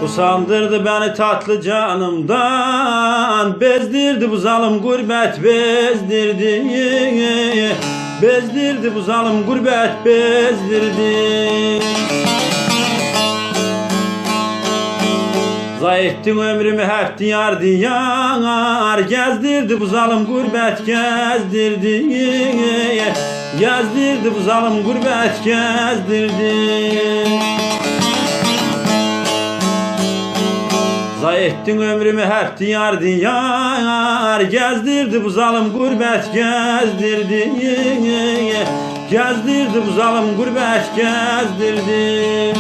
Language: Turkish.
Usandırdı beni tatlı canımdan, bezdirdi bu zalim gurbet bezdirdi. Bezdirdi bu zalim gurbet bezdirdi. Zayıftın ömrümü hep diyar diyar, gezdirdi bu zalim gurbet gezdirdi. Gezdirdi bu zalim gurbet gezdirdi. Zayıftın ömrümü hep diyar diyar, gezdirdi bu zalim gurbet gezdirdi. Gezdirdi bu zalim gurbet gezdirdi.